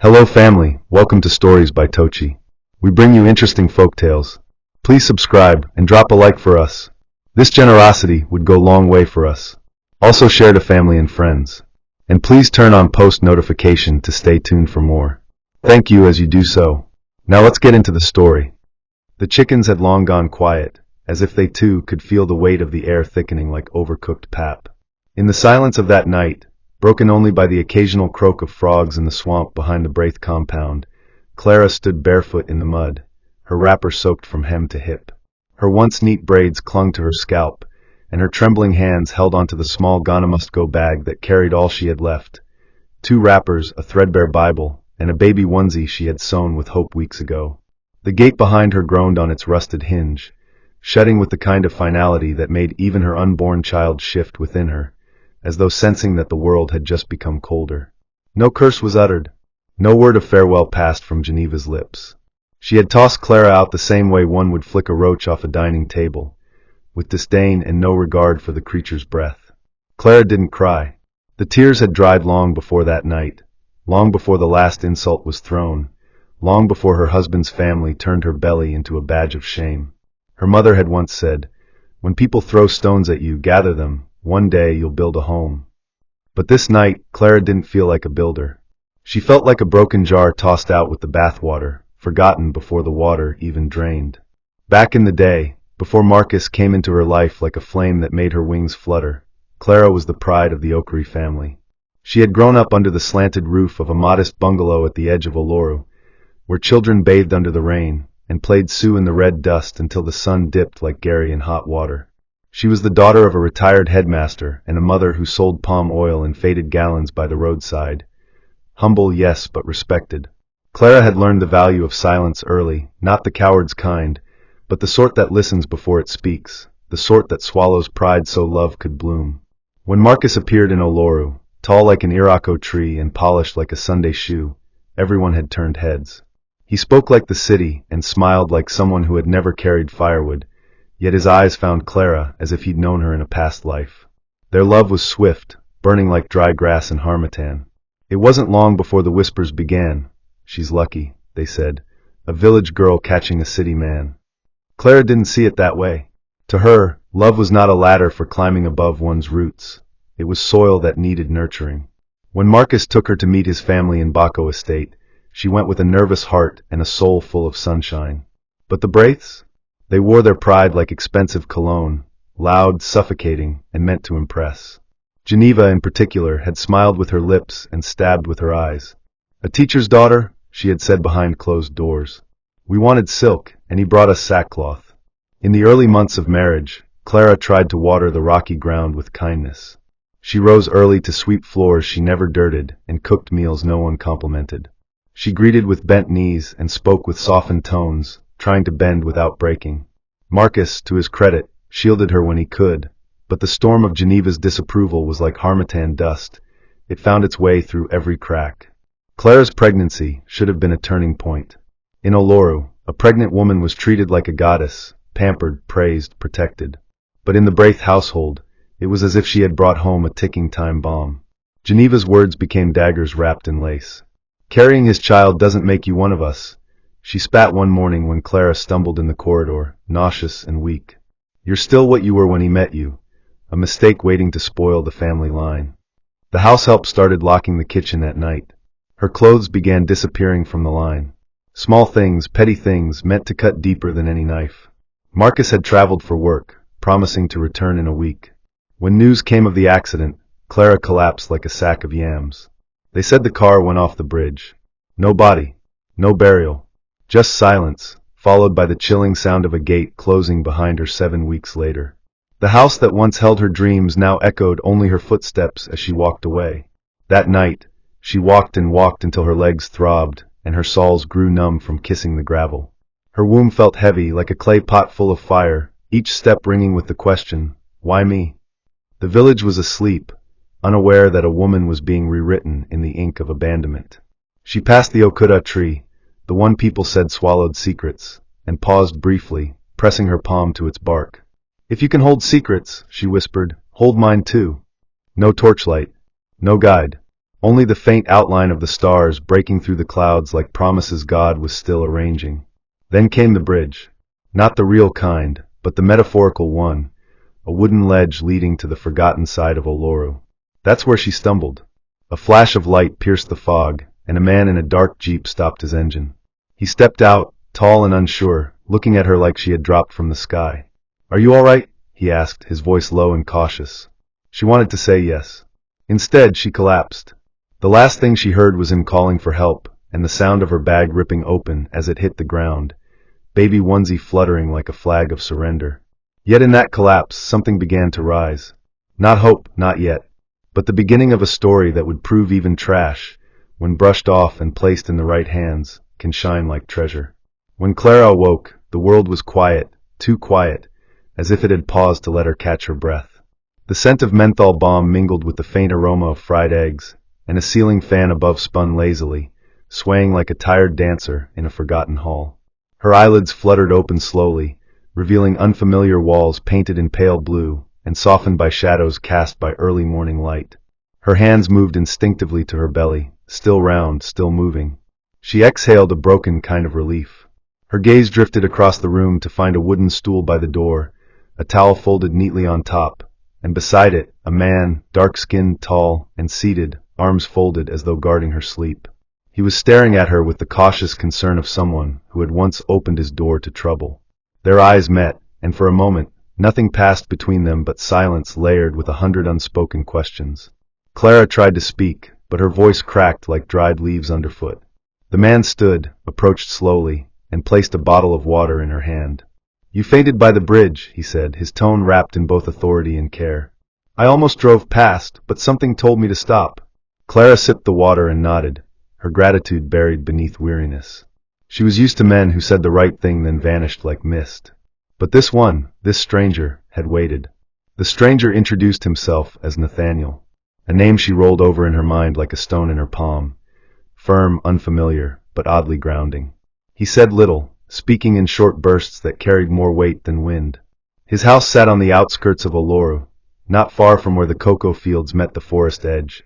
Hello family, welcome to Stories by Tocci. We bring you interesting folk tales. Please subscribe and drop a like for us. This generosity would go a long way for us. Also share to family and friends. And please turn on post notification to stay tuned for more. Thank you as you do so. Now let's get into the story. The chickens had long gone quiet, as if they too could feel the weight of the air thickening like overcooked pap. In the silence of that night, broken only by the occasional croak of frogs in the swamp behind the Braith compound, Clara stood barefoot in the mud, her wrapper soaked from hem to hip. Her once neat braids clung to her scalp, and her trembling hands held onto the small gonna-must-go bag that carried all she had left: 2 wrappers, a threadbare Bible, and a baby onesie she had sewn with hope weeks ago. The gate behind her groaned on its rusted hinge, shutting with the kind of finality that made even her unborn child shift within her, as though sensing that the world had just become colder. No curse was uttered. No word of farewell passed from Geneva's lips. She had tossed Clara out the same way one would flick a roach off a dining table, with disdain and no regard for the creature's breath. Clara didn't cry. The tears had dried long before that night, long before the last insult was thrown, long before her husband's family turned her belly into a badge of shame. Her mother had once said, "When people throw stones at you, gather them. One day you'll build a home." But this night, Clara didn't feel like a builder. She felt like a broken jar tossed out with the bathwater, forgotten before the water even drained. Back in the day, before Marcus came into her life like a flame that made her wings flutter, Clara was the pride of the Okri family. She had grown up under the slanted roof of a modest bungalow at the edge of Uluru, where children bathed under the rain and played Sue in the red dust until the sun dipped like Gary in hot water. She was the daughter of a retired headmaster and a mother who sold palm oil in faded gallons by the roadside. Humble, yes, but respected. Clara had learned the value of silence early, not the coward's kind, but the sort that listens before it speaks, the sort that swallows pride so love could bloom. When Marcus appeared in Uluru, tall like an Irako tree and polished like a Sunday shoe, everyone had turned heads. He spoke like the city and smiled like someone who had never carried firewood, yet his eyes found Clara as if he'd known her in a past life. Their love was swift, burning like dry grass in harmattan. It wasn't long before the whispers began. "She's lucky," they said, "a village girl catching a city man." Clara didn't see it that way. To her, love was not a ladder for climbing above one's roots. It was soil that needed nurturing. When Marcus took her to meet his family in Bako Estate, she went with a nervous heart and a soul full of sunshine. But the Braiths? They wore their pride like expensive cologne, loud, suffocating, and meant to impress. Geneva, in particular, had smiled with her lips and stabbed with her eyes. "A teacher's daughter," she had said behind closed doors. "We wanted silk, and he brought us sackcloth." In the early months of marriage, Clara tried to water the rocky ground with kindness. She rose early to sweep floors she never dirted and cooked meals no one complimented. She greeted with bent knees and spoke with softened tones, trying to bend without breaking. Marcus, to his credit, shielded her when he could, but the storm of Geneva's disapproval was like harmattan dust. It found its way through every crack. Clara's pregnancy should have been a turning point. In Uluru, a pregnant woman was treated like a goddess, pampered, praised, protected. But in the Braith household, it was as if she had brought home a ticking time bomb. Geneva's words became daggers wrapped in lace. "Carrying his child doesn't make you one of us," she spat one morning when Clara stumbled in the corridor, nauseous and weak. "You're still what you were when he met you, a mistake waiting to spoil the family line." The house help started locking the kitchen at night. Her clothes began disappearing from the line. Small things, petty things, meant to cut deeper than any knife. Marcus had traveled for work, promising to return in a week. When news came of the accident, Clara collapsed like a sack of yams. They said the car went off the bridge. No body, no burial. Just silence, followed by the chilling sound of a gate closing behind her 7 weeks later. The house that once held her dreams now echoed only her footsteps as she walked away. That night, she walked and walked until her legs throbbed and her soles grew numb from kissing the gravel. Her womb felt heavy like a clay pot full of fire, each step ringing with the question, "Why me?" The village was asleep, unaware that a woman was being rewritten in the ink of abandonment. She passed the okuda tree, the one people said swallowed secrets, and paused briefly, pressing her palm to its bark. "If you can hold secrets," she whispered, "hold mine too." No torchlight, no guide, only the faint outline of the stars breaking through the clouds like promises God was still arranging. Then came the bridge. Not the real kind, but the metaphorical one, a wooden ledge leading to the forgotten side of Oloru. That's where she stumbled. A flash of light pierced the fog, and a man in a dark jeep stopped his engine. He stepped out, tall and unsure, looking at her like she had dropped from the sky. "Are you all right?" he asked, his voice low and cautious. She wanted to say yes. Instead, she collapsed. The last thing she heard was him calling for help, and the sound of her bag ripping open as it hit the ground, baby onesie fluttering like a flag of surrender. Yet in that collapse, something began to rise. Not hope, not yet, but the beginning of a story that would prove even trash, when brushed off and placed in the right hands, can shine like treasure. When Clara awoke, the world was quiet, too quiet, as if it had paused to let her catch her breath. The scent of menthol balm mingled with the faint aroma of fried eggs, and a ceiling fan above spun lazily, swaying like a tired dancer in a forgotten hall. Her eyelids fluttered open slowly, revealing unfamiliar walls painted in pale blue and softened by shadows cast by early morning light. Her hands moved instinctively to her belly, still round, still moving. She exhaled a broken kind of relief. Her gaze drifted across the room to find a wooden stool by the door, a towel folded neatly on top, and beside it, a man, dark-skinned, tall, and seated, arms folded as though guarding her sleep. He was staring at her with the cautious concern of someone who had once opened his door to trouble. Their eyes met, and for a moment, nothing passed between them but silence layered with 100 unspoken questions. Clara tried to speak, but her voice cracked like dried leaves underfoot. The man stood, approached slowly, and placed a bottle of water in her hand. "You fainted by the bridge," he said, his tone wrapped in both authority and care. "I almost drove past, but something told me to stop." Clara sipped the water and nodded, her gratitude buried beneath weariness. She was used to men who said the right thing then vanished like mist. But this one, this stranger, had waited. The stranger introduced himself as Nathaniel, a name she rolled over in her mind like a stone in her palm, firm, unfamiliar, but oddly grounding. He said little, speaking in short bursts that carried more weight than wind. His house sat on the outskirts of Oloru, not far from where the cocoa fields met the forest edge,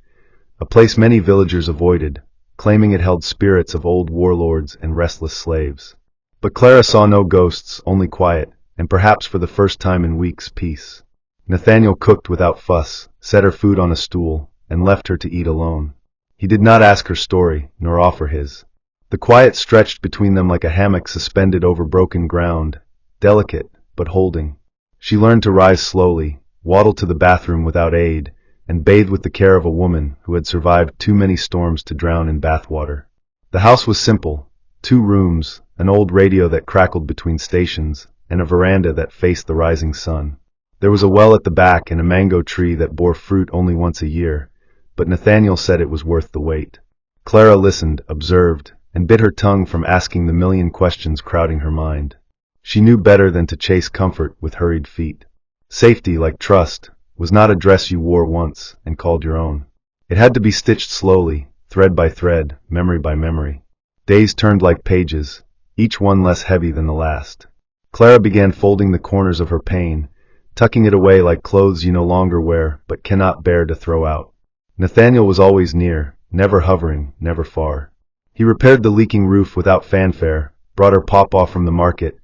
a place many villagers avoided, claiming it held spirits of old warlords and restless slaves. But Clara saw no ghosts, only quiet, and perhaps for the first time in weeks, peace. Nathaniel cooked without fuss, set her food on a stool, and left her to eat alone. He did not ask her story, nor offer his. The quiet stretched between them like a hammock suspended over broken ground, delicate, but holding. She learned to rise slowly, waddle to the bathroom without aid, and bathe with the care of a woman who had survived too many storms to drown in bathwater. The house was simple, 2 rooms, an old radio that crackled between stations, and a veranda that faced the rising sun. There was a well at the back and a mango tree that bore fruit only once a year, but Nathaniel said it was worth the wait. Clara listened, observed, and bit her tongue from asking the million questions crowding her mind. She knew better than to chase comfort with hurried feet. Safety, like trust, was not a dress you wore once and called your own. It had to be stitched slowly, thread by thread, memory by memory. Days turned like pages, each one less heavy than the last. Clara began folding the corners of her pain, tucking it away like clothes you no longer wear but cannot bear to throw out. Nathaniel was always near, never hovering, never far. He repaired the leaking roof without fanfare, brought her pawpaw from the market,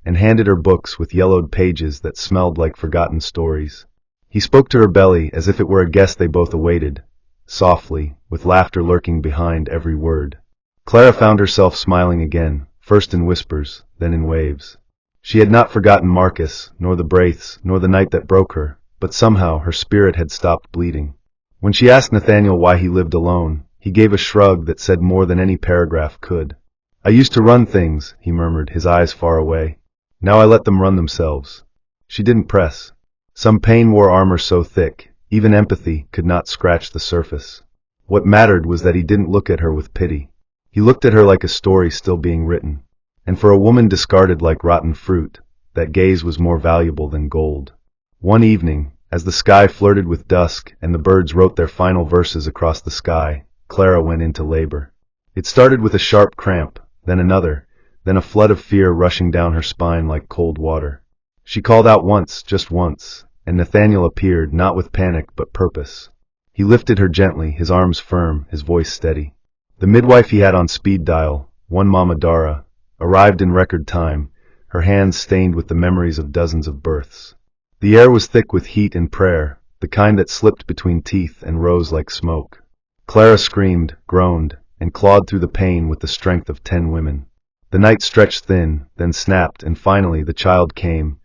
and handed her books with yellowed pages that smelled like forgotten stories. He spoke to her belly as if it were a guest they both awaited, softly, with laughter lurking behind every word. Clara found herself smiling again, first in whispers, then in waves. She had not forgotten Marcus, nor the Braiths, nor the night that broke her, but somehow her spirit had stopped bleeding. When she asked Nathaniel why he lived alone, he gave a shrug that said more than any paragraph could. "I used to run things," he murmured, his eyes far away. "Now I let them run themselves." She didn't press. Some pain wore armor so thick, even empathy could not scratch the surface. What mattered was that he didn't look at her with pity. He looked at her like a story still being written. And for a woman discarded like rotten fruit, that gaze was more valuable than gold. One evening, as the sky flirted with dusk and the birds wrote their final verses across the sky, Clara went into labor. It started with a sharp cramp, then another, then a flood of fear rushing down her spine like cold water. She called out once, just once, and Nathaniel appeared, not with panic but purpose. He lifted her gently, his arms firm, his voice steady. The midwife he had on speed dial, one Mama Dara, arrived in record time, her hands stained with the memories of dozens of births. The air was thick with heat and prayer, the kind that slipped between teeth and rose like smoke. Clara screamed, groaned, and clawed through the pain with the strength of 10 women. The night stretched thin, then snapped, and finally the child came,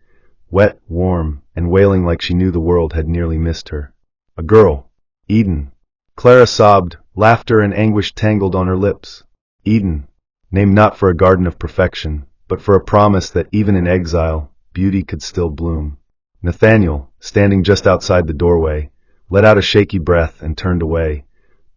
wet, warm, and wailing like she knew the world had nearly missed her. A girl. Eden. Clara sobbed, laughter and anguish tangled on her lips. Eden, named not for a garden of perfection, but for a promise that even in exile, beauty could still bloom. Nathaniel, standing just outside the doorway, let out a shaky breath and turned away,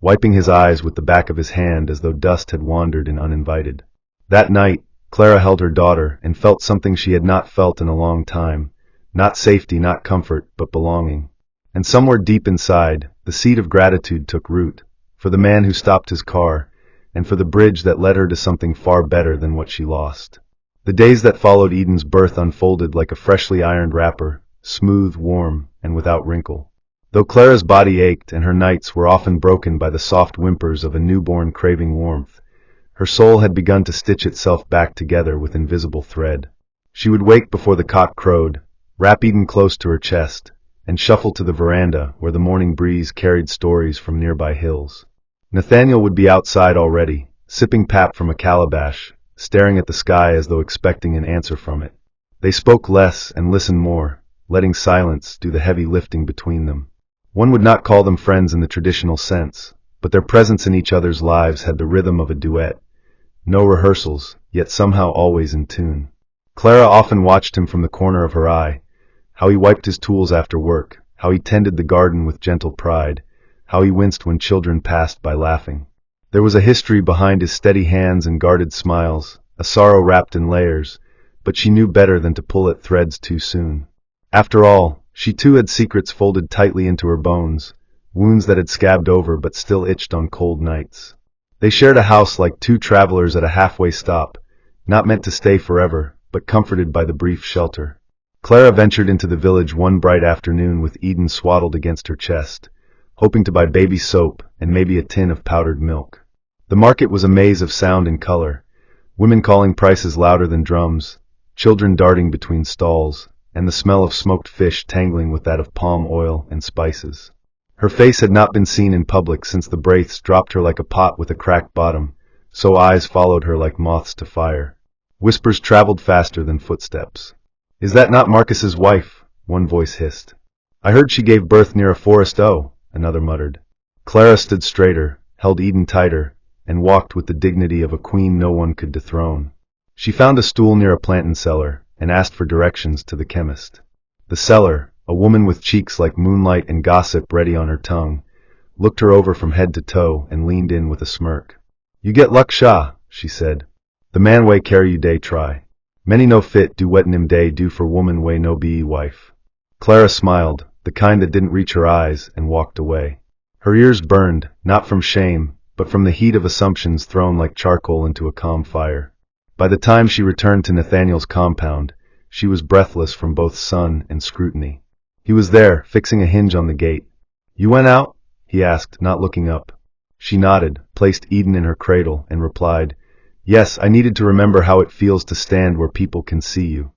wiping his eyes with the back of his hand as though dust had wandered in uninvited. That night, Clara held her daughter and felt something she had not felt in a long time, not safety, not comfort, but belonging. And somewhere deep inside, the seed of gratitude took root, for the man who stopped his car, and for the bridge that led her to something far better than what she lost. The days that followed Eden's birth unfolded like a freshly ironed wrapper, smooth, warm, and without wrinkle. Though Clara's body ached and her nights were often broken by the soft whimpers of a newborn craving warmth, her soul had begun to stitch itself back together with invisible thread. She would wake before the cock crowed, wrap Eden close to her chest, and shuffle to the veranda where the morning breeze carried stories from nearby hills. Nathaniel would be outside already, sipping pap from a calabash, staring at the sky as though expecting an answer from it. They spoke less and listened more, letting silence do the heavy lifting between them. One would not call them friends in the traditional sense, but their presence in each other's lives had the rhythm of a duet. No rehearsals, yet somehow always in tune. Clara often watched him from the corner of her eye, how he wiped his tools after work, how he tended the garden with gentle pride, how he winced when children passed by laughing. There was a history behind his steady hands and guarded smiles, a sorrow wrapped in layers, but she knew better than to pull at threads too soon. After all, she too had secrets folded tightly into her bones, wounds that had scabbed over but still itched on cold nights. They shared a house like two travelers at a halfway stop, not meant to stay forever, but comforted by the brief shelter. Clara ventured into the village one bright afternoon with Eden swaddled against her chest, hoping to buy baby soap and maybe a tin of powdered milk. The market was a maze of sound and color, women calling prices louder than drums, children darting between stalls, and the smell of smoked fish tangling with that of palm oil and spices. Her face had not been seen in public since the Braiths dropped her like a pot with a cracked bottom, so eyes followed her like moths to fire. Whispers traveled faster than footsteps. "Is that not Marcus's wife?" one voice hissed. "I heard she gave birth near a forest." "Oh," another muttered. Clara stood straighter, held Eden tighter, and walked with the dignity of a queen no one could dethrone. She found a stool near a plantain cellar, and asked for directions to the chemist. The seller, a woman with cheeks like moonlight and gossip ready on her tongue, looked her over from head to toe and leaned in with a smirk. "You get luck sha," she said. "The man way carry you day try. Many no fit do what nim day do for woman way no be wife." Clara smiled, the kind that didn't reach her eyes, and walked away. Her ears burned, not from shame, but from the heat of assumptions thrown like charcoal into a calm fire. By the time she returned to Nathaniel's compound, she was breathless from both sun and scrutiny. He was there, fixing a hinge on the gate. "You went out?" he asked, not looking up. She nodded, placed Eden in her cradle, and replied, "Yes, I needed to remember how it feels to stand where people can see you."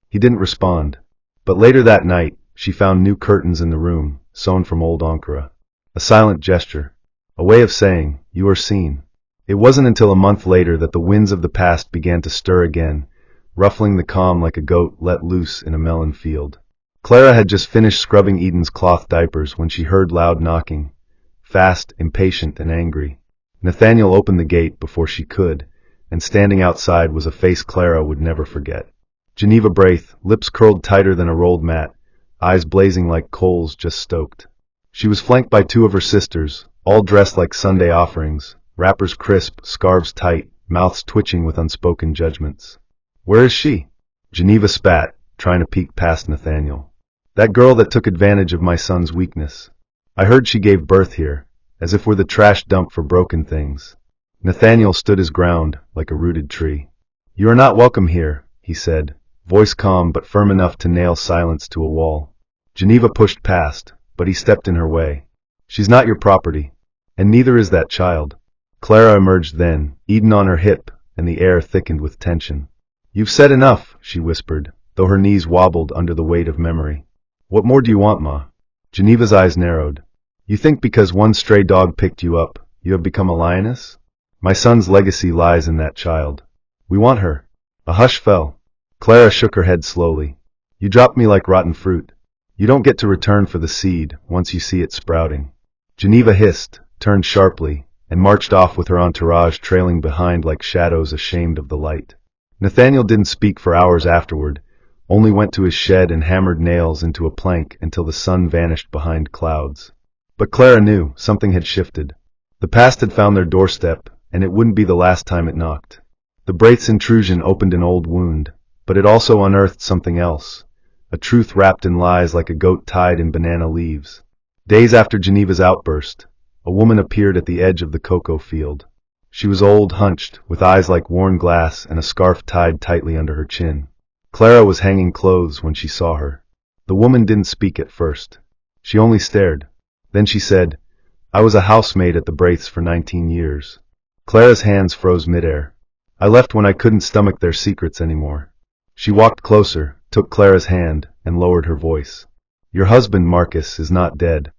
He didn't respond. But later that night, she found new curtains in the room, sewn from old Ankara. A silent gesture. A way of saying, "You are seen." It wasn't until a month later that the winds of the past began to stir again, ruffling the calm like a goat let loose in a melon field. Clara had just finished scrubbing Eden's cloth diapers when she heard loud knocking, fast, impatient, and angry. Nathaniel opened the gate before she could, and standing outside was a face Clara would never forget. Geneva Braith, lips curled tighter than a rolled mat, eyes blazing like coals just stoked. She was flanked by two of her sisters, all dressed like Sunday offerings, wrappers crisp, scarves tight, mouths twitching with unspoken judgments. "Where is she?" Geneva spat, trying to peek past Nathaniel. "That girl that took advantage of my son's weakness. I heard she gave birth here, as if we're the trash dump for broken things." Nathaniel stood his ground, like a rooted tree. "You are not welcome here," he said, voice calm but firm enough to nail silence to a wall. Geneva pushed past, but he stepped in her way. She's not your property. And neither is that child. Clara emerged then, Eden on her hip, and the air thickened with tension. You've said enough, she whispered, though her knees wobbled under the weight of memory. What more do you want, Ma? Geneva's eyes narrowed. You think because one stray dog picked you up, you have become a lioness? My son's legacy lies in that child. We want her. A hush fell. Clara shook her head slowly. You dropped me like rotten fruit. You don't get to return for the seed once you see it sprouting. Geneva hissed, turned sharply, and marched off with her entourage trailing behind like shadows ashamed of the light. Nathaniel didn't speak for hours afterward, only went to his shed and hammered nails into a plank until the sun vanished behind clouds. But Clara knew something had shifted. The past had found their doorstep, and it wouldn't be the last time it knocked. The Braith's intrusion opened an old wound, but it also unearthed something else, a truth wrapped in lies like a goat tied in banana leaves. Days after Geneva's outburst, a woman appeared at the edge of the cocoa field. She was old, hunched, with eyes like worn glass and a scarf tied tightly under her chin. Clara was hanging clothes when she saw her. The woman didn't speak at first. She only stared. Then she said, I was a housemaid at the Braiths for 19 years. Clara's hands froze midair. I left when I couldn't stomach their secrets anymore. She walked closer, took Clara's hand, and lowered her voice. Your husband, Marcus, is not dead.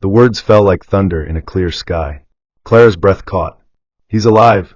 The words fell like thunder in a clear sky. Clara's breath caught. He's alive.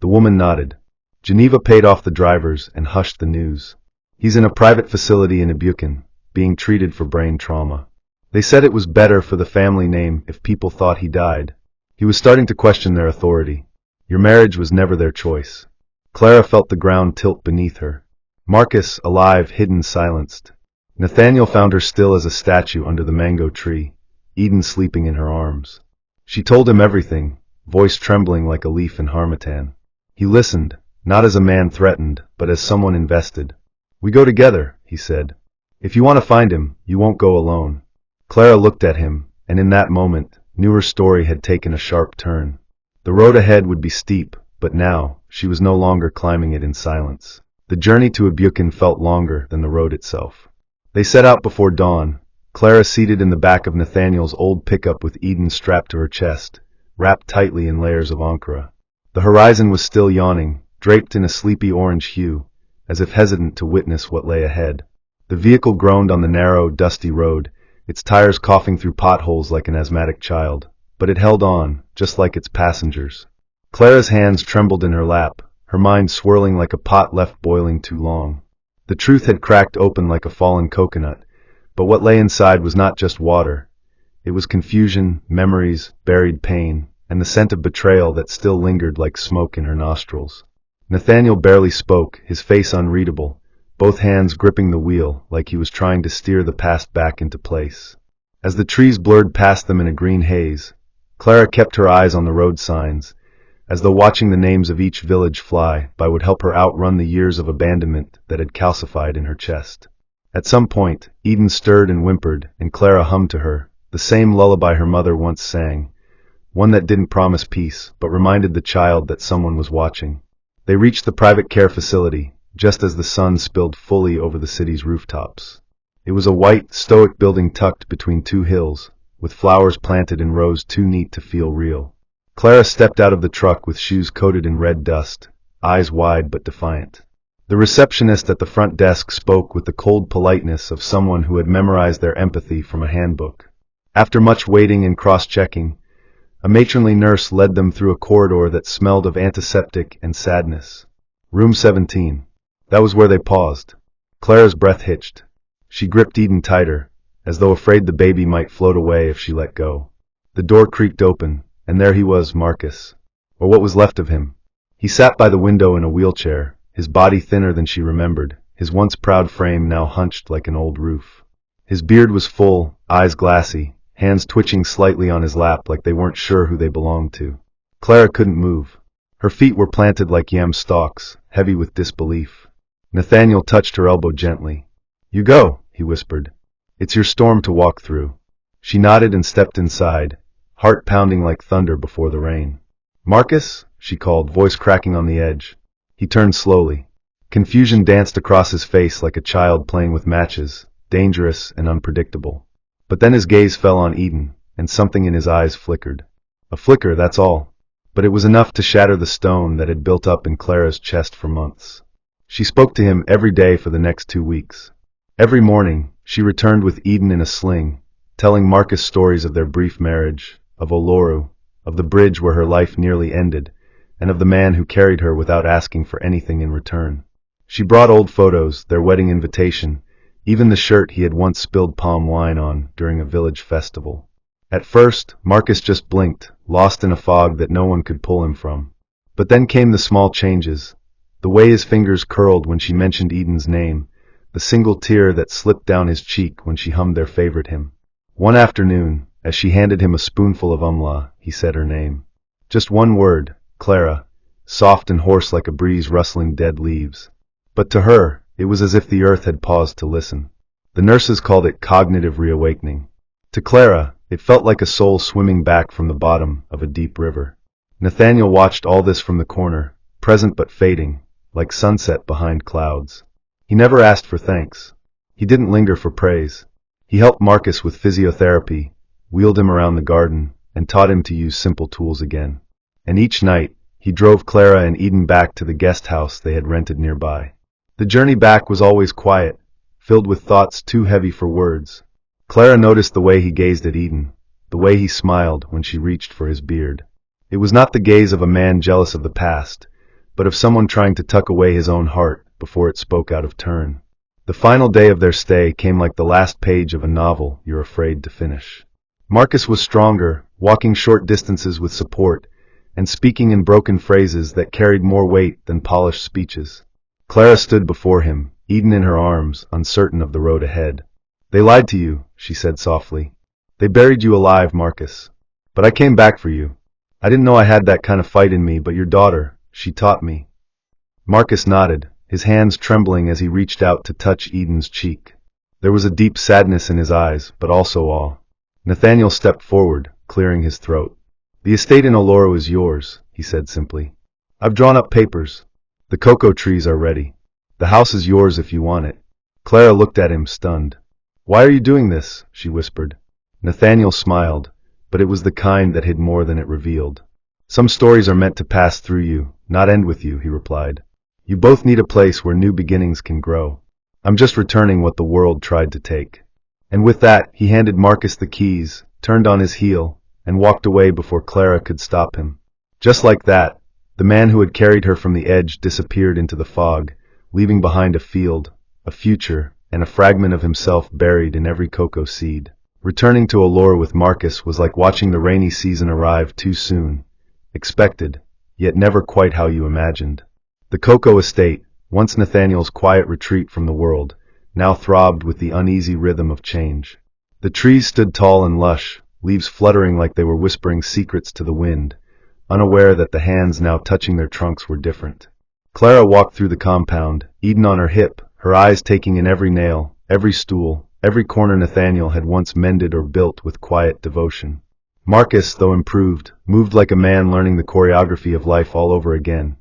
The woman nodded. Geneva paid off the drivers and hushed the news. He's in a private facility in Ibuken, being treated for brain trauma. They said it was better for the family name if people thought he died. He was starting to question their authority. Your marriage was never their choice. Clara felt the ground tilt beneath her. Marcus, alive, hidden, silenced. Nathaniel found her still as a statue under the mango tree, Eden sleeping in her arms. She told him everything, voice trembling like a leaf in harmattan. He listened, not as a man threatened, but as someone invested. We go together, he said. If you want to find him, you won't go alone. Clara looked at him, and in that moment, knew her story had taken a sharp turn. The road ahead would be steep, but now, she was no longer climbing it in silence. The journey to Ibuken felt longer than the road itself. They set out before dawn, Clara seated in the back of Nathaniel's old pickup with Eden strapped to her chest, wrapped tightly in layers of ankara. The horizon was still yawning, draped in a sleepy orange hue, as if hesitant to witness what lay ahead. The vehicle groaned on the narrow, dusty road, its tires coughing through potholes like an asthmatic child, but it held on, just like its passengers. Clara's hands trembled in her lap, her mind swirling like a pot left boiling too long. The truth had cracked open like a fallen coconut, but what lay inside was not just water. It was confusion, memories, buried pain, and the scent of betrayal that still lingered like smoke in her nostrils. Nathaniel barely spoke, his face unreadable, both hands gripping the wheel like he was trying to steer the past back into place. As the trees blurred past them in a green haze, Clara kept her eyes on the road signs, as though watching the names of each village fly by would help her outrun the years of abandonment that had calcified in her chest. At some point, Eden stirred and whimpered, and Clara hummed to her, the same lullaby her mother once sang, one that didn't promise peace, but reminded the child that someone was watching. They reached the private care facility, just as the sun spilled fully over the city's rooftops. It was a white, stoic building tucked between two hills, with flowers planted in rows too neat to feel real. Clara stepped out of the truck with shoes coated in red dust, eyes wide but defiant. The receptionist at the front desk spoke with the cold politeness of someone who had memorized their empathy from a handbook. After much waiting and cross-checking, a matronly nurse led them through a corridor that smelled of antiseptic and sadness. Room 17. That was where they paused. Clara's breath hitched. She gripped Eden tighter, as though afraid the baby might float away if she let go. The door creaked open, and there he was, Marcus, or what was left of him. He sat by the window in a wheelchair, his body thinner than she remembered, his once proud frame now hunched like an old roof. His beard was full, eyes glassy, hands twitching slightly on his lap like they weren't sure who they belonged to. Clara couldn't move. Her feet were planted like yam stalks, heavy with disbelief. Nathaniel touched her elbow gently. You go, he whispered. It's your storm to walk through. She nodded and stepped inside, heart pounding like thunder before the rain. Marcus, she called, voice cracking on the edge. He turned slowly. Confusion danced across his face like a child playing with matches, dangerous and unpredictable. But then his gaze fell on Eden, and something in his eyes flickered. A flicker, that's all. But it was enough to shatter the stone that had built up in Clara's chest for months. She spoke to him every day for the next 2 weeks. Every morning, she returned with Eden in a sling, telling Marcus stories of their brief marriage, of Oloru, of the bridge where her life nearly ended, and of the man who carried her without asking for anything in return. She brought old photos, their wedding invitation, even the shirt he had once spilled palm wine on during a village festival. At first, Marcus just blinked, lost in a fog that no one could pull him from. But then came the small changes, the way his fingers curled when she mentioned Eden's name, the single tear that slipped down his cheek when she hummed their favorite hymn. One afternoon, as she handed him a spoonful of umla, he said her name. Just one word, Clara, soft and hoarse like a breeze rustling dead leaves. But to her, it was as if the earth had paused to listen. The nurses called it cognitive reawakening. To Clara, it felt like a soul swimming back from the bottom of a deep river. Nathaniel watched all this from the corner, present but fading, like sunset behind clouds. He never asked for thanks. He didn't linger for praise. He helped Marcus with physiotherapy, wheeled him around the garden, and taught him to use simple tools again. And each night, he drove Clara and Eden back to the guest house they had rented nearby. The journey back was always quiet, filled with thoughts too heavy for words. Clara noticed the way he gazed at Eden, the way he smiled when she reached for his beard. It was not the gaze of a man jealous of the past, but of someone trying to tuck away his own heart before it spoke out of turn. The final day of their stay came like the last page of a novel you're afraid to finish. Marcus was stronger, walking short distances with support, and speaking in broken phrases that carried more weight than polished speeches. Clara stood before him, Eden in her arms, uncertain of the road ahead. "They lied to you," she said softly. "They buried you alive, Marcus. But I came back for you. I didn't know I had that kind of fight in me, but your daughter, she taught me." Marcus nodded, his hands trembling as he reached out to touch Eden's cheek. There was a deep sadness in his eyes, but also awe. Nathaniel stepped forward, clearing his throat. "The estate in Oloru is yours," he said simply. "I've drawn up papers. The cocoa trees are ready. The house is yours if you want it." Clara looked at him, stunned. "Why are you doing this?" she whispered. Nathaniel smiled, but it was the kind that hid more than it revealed. "Some stories are meant to pass through you, not end with you," he replied. "You both need a place where new beginnings can grow. I'm just returning what the world tried to take." And with that, he handed Marcus the keys, turned on his heel, and walked away before Clara could stop him. Just like that, the man who had carried her from the edge disappeared into the fog, leaving behind a field, a future, and a fragment of himself buried in every cocoa seed. Returning to Oloru with Marcus was like watching the rainy season arrive too soon, expected, yet never quite how you imagined. The cocoa estate, once Nathaniel's quiet retreat from the world, now throbbed with the uneasy rhythm of change. The trees stood tall and lush, leaves fluttering like they were whispering secrets to the wind, unaware that the hands now touching their trunks were different. Clara walked through the compound, Eden on her hip, her eyes taking in every nail, every stool, every corner Nathaniel had once mended or built with quiet devotion. Marcus, though improved, moved like a man learning the choreography of life all over again,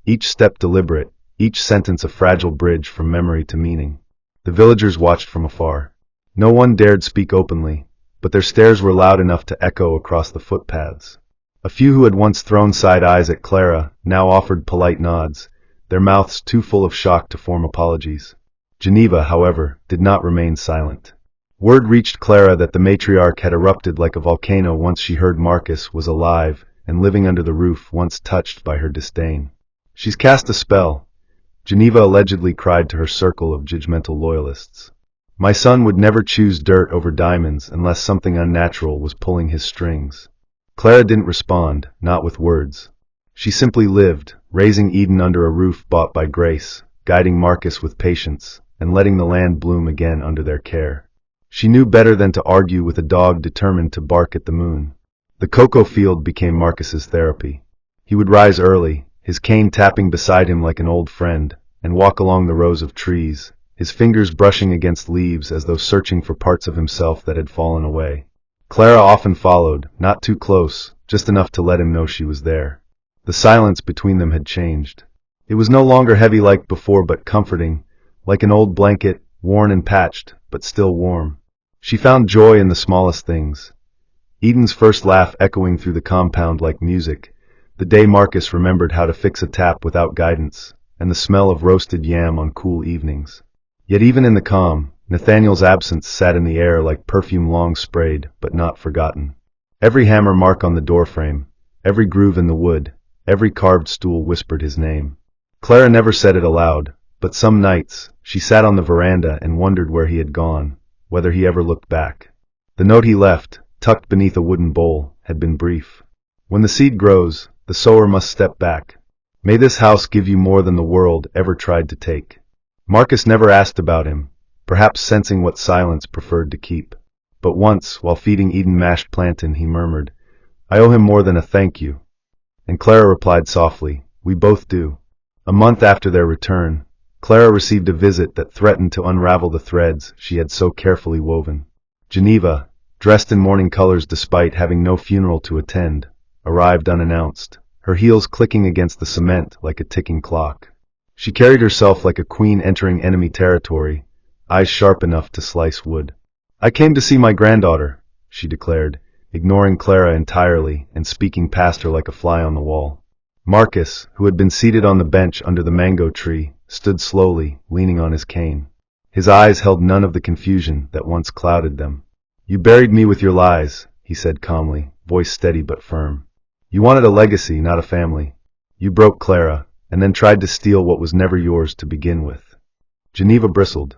each step deliberate, each sentence a fragile bridge from memory to meaning. The villagers watched from afar. No one dared speak openly, but their stares were loud enough to echo across the footpaths. A few who had once thrown side eyes at Clara now offered polite nods, their mouths too full of shock to form apologies. Geneva, however, did not remain silent. Word reached Clara that the matriarch had erupted like a volcano once she heard Marcus was alive and living under the roof once touched by her disdain. "She's cast a spell," Geneva allegedly cried to her circle of judgmental loyalists. "My son would never choose dirt over diamonds unless something unnatural was pulling his strings." Clara didn't respond, not with words. She simply lived, raising Eden under a roof bought by grace, guiding Marcus with patience, and letting the land bloom again under their care. She knew better than to argue with a dog determined to bark at the moon. The cocoa field became Marcus's therapy. He would rise early, his cane tapping beside him like an old friend, and walk along the rows of trees, his fingers brushing against leaves as though searching for parts of himself that had fallen away. Clara often followed, not too close, just enough to let him know she was there. The silence between them had changed. It was no longer heavy like before but comforting, like an old blanket, worn and patched, but still warm. She found joy in the smallest things. Eden's first laugh echoing through the compound like music, the day Marcus remembered how to fix a tap without guidance, and the smell of roasted yam on cool evenings. Yet even in the calm, Nathaniel's absence sat in the air like perfume long sprayed but not forgotten. Every hammer mark on the doorframe, every groove in the wood, every carved stool whispered his name. Clara never said it aloud, but some nights she sat on the veranda and wondered where he had gone, whether he ever looked back. The note he left, tucked beneath a wooden bowl, had been brief. When the seed grows, the sower must step back. May this house give you more than the world ever tried to take. Marcus never asked about him, perhaps sensing what silence preferred to keep. But once, while feeding Eden mashed plantain, he murmured, "I owe him more than a thank you." And Clara replied softly, "We both do." A month after their return, Clara received a visit that threatened to unravel the threads she had so carefully woven. Geneva, dressed in mourning colors despite having no funeral to attend, arrived unannounced, her heels clicking against the cement like a ticking clock. She carried herself like a queen entering enemy territory, eyes sharp enough to slice wood. "I came to see my granddaughter," she declared, ignoring Clara entirely and speaking past her like a fly on the wall. Marcus, who had been seated on the bench under the mango tree, stood slowly, leaning on his cane. His eyes held none of the confusion that once clouded them. "You buried me with your lies," he said calmly, voice steady but firm. "You wanted a legacy, not a family. You broke Clara, and then tried to steal what was never yours to begin with." Geneva bristled.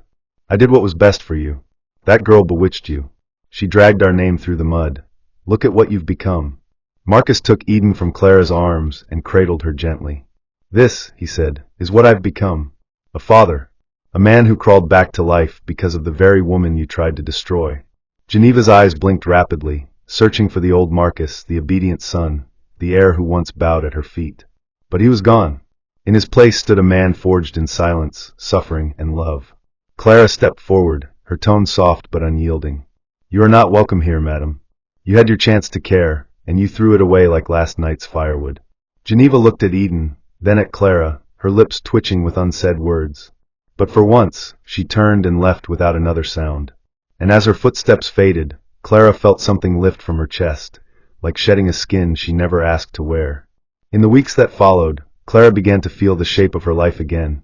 "I did what was best for you. That girl bewitched you. She dragged our name through the mud. Look at what you've become." Marcus took Eden from Clara's arms and cradled her gently. "This," he said, "is what I've become. A father. A man who crawled back to life because of the very woman you tried to destroy." Geneva's eyes blinked rapidly, searching for the old Marcus, the obedient son, the heir who once bowed at her feet. But he was gone. In his place stood a man forged in silence, suffering, and love. Clara stepped forward, her tone soft but unyielding. "You are not welcome here, madam. You had your chance to care, and you threw it away like last night's firewood." Geneva looked at Eden, then at Clara, her lips twitching with unsaid words. But for once, she turned and left without another sound. And as her footsteps faded, Clara felt something lift from her chest, like shedding a skin she never asked to wear. In the weeks that followed, Clara began to feel the shape of her life again,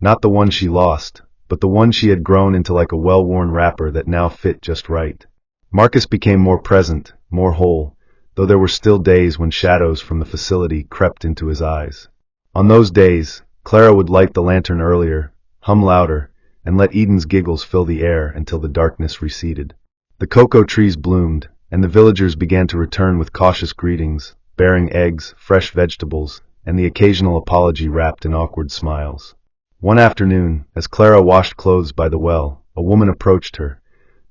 not the one she lost, but the one she had grown into like a well-worn wrapper that now fit just right. Marcus became more present, more whole, though there were still days when shadows from the facility crept into his eyes. On those days, Clara would light the lantern earlier, hum louder, and let Eden's giggles fill the air until the darkness receded. The cocoa trees bloomed, and the villagers began to return with cautious greetings, bearing eggs, fresh vegetables, and the occasional apology wrapped in awkward smiles. One afternoon, as Clara washed clothes by the well, a woman approached her,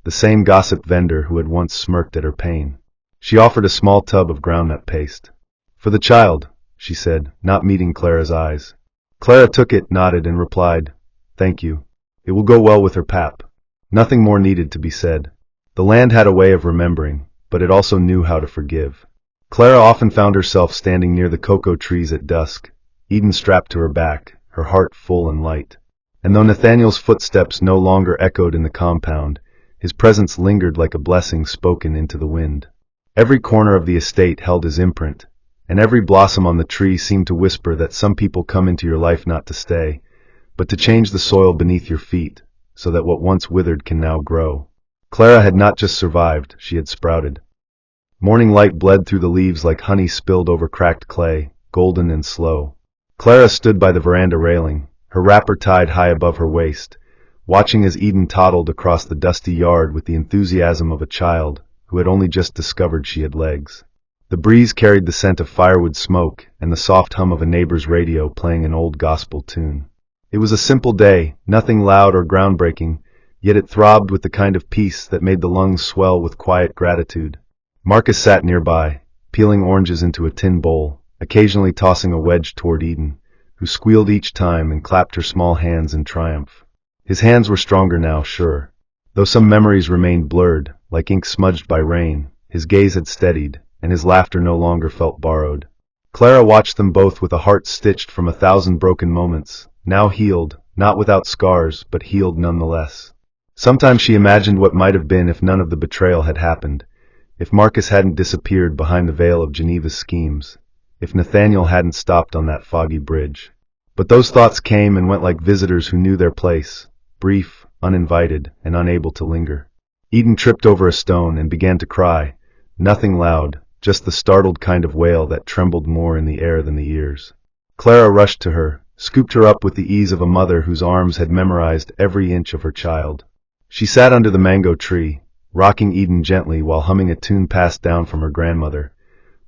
the same gossip vendor who had once smirked at her pain. She offered a small tub of groundnut paste. "For the child," she said, not meeting Clara's eyes. Clara took it, nodded, and replied, "Thank you. It will go well with her pap." Nothing more needed to be said. The land had a way of remembering, but it also knew how to forgive. Clara often found herself standing near the cocoa trees at dusk, Eden strapped to her back, her heart full and light. And though Nathaniel's footsteps no longer echoed in the compound, his presence lingered like a blessing spoken into the wind. Every corner of the estate held his imprint, and every blossom on the tree seemed to whisper that some people come into your life not to stay, but to change the soil beneath your feet, so that what once withered can now grow. Clara had not just survived, she had sprouted. Morning light bled through the leaves like honey spilled over cracked clay, golden and slow. Clara stood by the veranda railing, her wrapper tied high above her waist, watching as Eden toddled across the dusty yard with the enthusiasm of a child who had only just discovered she had legs. The breeze carried the scent of firewood smoke and the soft hum of a neighbor's radio playing an old gospel tune. It was a simple day, nothing loud or groundbreaking, yet it throbbed with the kind of peace that made the lungs swell with quiet gratitude. Marcus sat nearby, peeling oranges into a tin bowl, occasionally tossing a wedge toward Eden, who squealed each time and clapped her small hands in triumph. His hands were stronger now, sure. Though some memories remained blurred, like ink smudged by rain, his gaze had steadied, and his laughter no longer felt borrowed. Clara watched them both with a heart stitched from 1,000 broken moments, now healed, not without scars, but healed nonetheless. Sometimes she imagined what might have been if none of the betrayal had happened, If Marcus hadn't disappeared behind the veil of Geneva's schemes. If Nathaniel hadn't stopped on that foggy bridge. But those thoughts came and went like visitors who knew their place, brief, uninvited, and unable to linger. Eden tripped over a stone and began to cry, nothing loud, just the startled kind of wail that trembled more in the air than the ears. Clara rushed to her, scooped her up with the ease of a mother whose arms had memorized every inch of her child. She sat under the mango tree, rocking Eden gently while humming a tune passed down from her grandmother,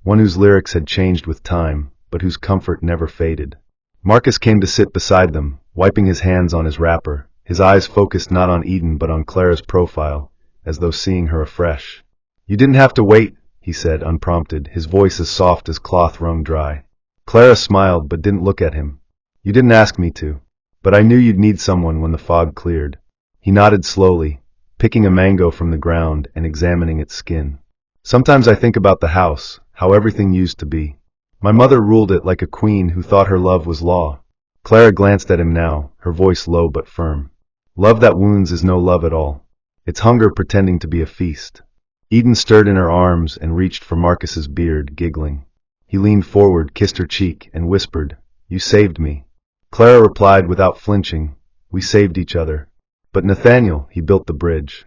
one whose lyrics had changed with time, but whose comfort never faded. Marcus came to sit beside them, wiping his hands on his wrapper, his eyes focused not on Eden but on Clara's profile, as though seeing her afresh. "You didn't have to wait," he said, unprompted, his voice as soft as cloth wrung dry. Clara smiled but didn't look at him. "You didn't ask me to. But I knew you'd need someone when the fog cleared." He nodded slowly, picking a mango from the ground and examining its skin. "Sometimes I think about the house, how everything used to be. My mother ruled it like a queen who thought her love was law." Clara glanced at him now, her voice low but firm. "Love that wounds is no love at all. It's hunger pretending to be a feast." Eden stirred in her arms and reached for Marcus's beard, giggling. He leaned forward, kissed her cheek, and whispered, "You saved me." Clara replied without flinching, "We saved each other." But Nathaniel, he built the bridge.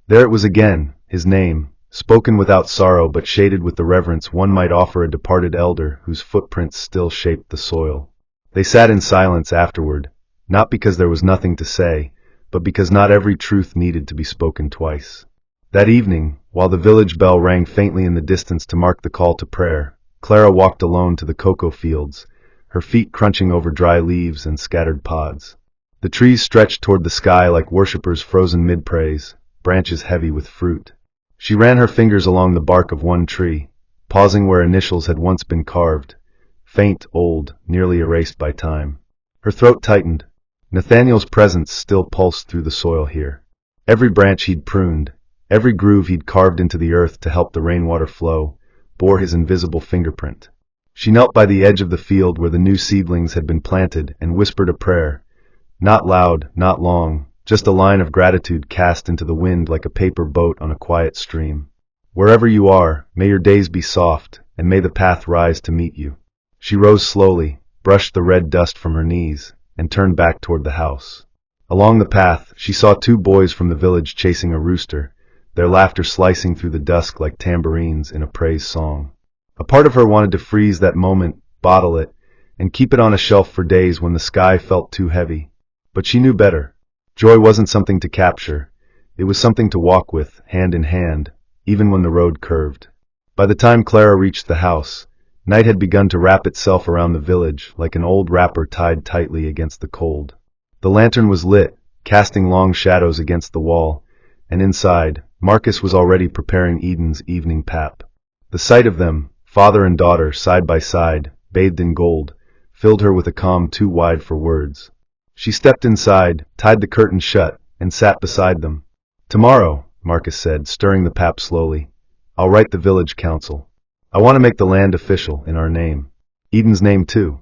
There it was again, his name, spoken without sorrow but shaded with the reverence one might offer a departed elder whose footprints still shaped the soil. They sat in silence afterward, not because there was nothing to say, but because not every truth needed to be spoken twice. That evening, while the village bell rang faintly in the distance to mark the call to prayer, Clara walked alone to the cocoa fields, her feet crunching over dry leaves and scattered pods. The trees stretched toward the sky like worshippers frozen mid-praise, branches heavy with fruit. She ran her fingers along the bark of one tree, pausing where initials had once been carved, faint, old, nearly erased by time. Her throat tightened. Nathaniel's presence still pulsed through the soil here. Every branch he'd pruned, every groove he'd carved into the earth to help the rainwater flow, bore his invisible fingerprint. She knelt by the edge of the field where the new seedlings had been planted and whispered a prayer, not loud, not long, just a line of gratitude cast into the wind like a paper boat on a quiet stream. "Wherever you are, may your days be soft, and may the path rise to meet you." She rose slowly, brushed the red dust from her knees, and turned back toward the house. Along the path, she saw two boys from the village chasing a rooster, their laughter slicing through the dusk like tambourines in a praise song. A part of her wanted to freeze that moment, bottle it, and keep it on a shelf for days when the sky felt too heavy. But she knew better. Joy wasn't something to capture. It was something to walk with, hand in hand, even when the road curved. By the time Clara reached the house, night had begun to wrap itself around the village like an old wrapper tied tightly against the cold. The lantern was lit, casting long shadows against the wall, and inside, Marcus was already preparing Eden's evening pap. The sight of them, father and daughter, side by side, bathed in gold, filled her with a calm too wide for words. She stepped inside, tied the curtains shut, and sat beside them. "Tomorrow," Marcus said, stirring the pap slowly, "I'll write the village council. I want to make the land official in our name. Eden's name too."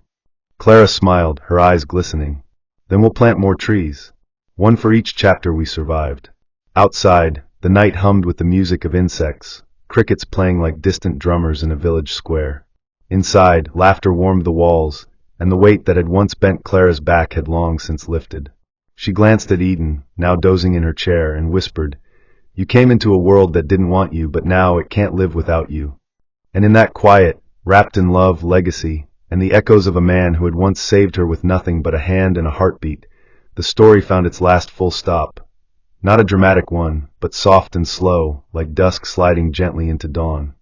Clara smiled, her eyes glistening. "Then we'll plant more trees. One for each chapter we survived." Outside, the night hummed with the music of insects, crickets playing like distant drummers in a village square. Inside, laughter warmed the walls, and the weight that had once bent Clara's back had long since lifted. She glanced at Eden, now dozing in her chair, and whispered, "You came into a world that didn't want you, but now it can't live without you." And in that quiet, wrapped in love, legacy, and the echoes of a man who had once saved her with nothing but a hand and a heartbeat, the story found its last full stop. Not a dramatic one, but soft and slow, like dusk sliding gently into dawn.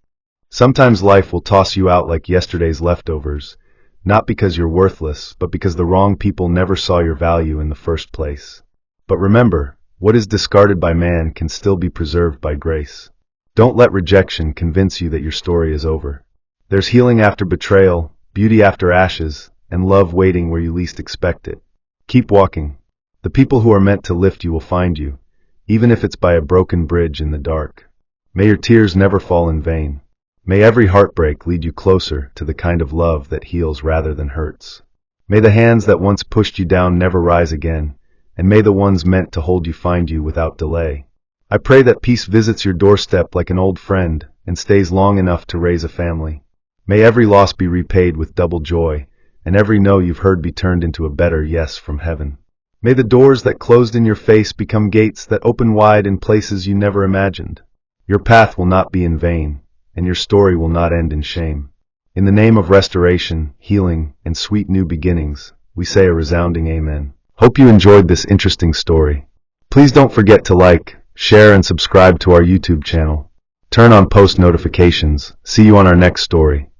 Sometimes life will toss you out like yesterday's leftovers, not because you're worthless, but because the wrong people never saw your value in the first place. But remember, what is discarded by man can still be preserved by grace. Don't let rejection convince you that your story is over. There's healing after betrayal, beauty after ashes, and love waiting where you least expect it. Keep walking. The people who are meant to lift you will find you, even if it's by a broken bridge in the dark. May your tears never fall in vain. May every heartbreak lead you closer to the kind of love that heals rather than hurts. May the hands that once pushed you down never rise again, and may the ones meant to hold you find you without delay. I pray that peace visits your doorstep like an old friend, and stays long enough to raise a family. May every loss be repaid with double joy, and every no you've heard be turned into a better yes from heaven. May the doors that closed in your face become gates that open wide in places you never imagined. Your path will not be in vain, and your story will not end in shame. In the name of restoration, healing, and sweet new beginnings, we say a resounding amen. Hope you enjoyed this interesting story. Please don't forget to like, share, and subscribe to our YouTube channel. Turn on post notifications. See you on our next story.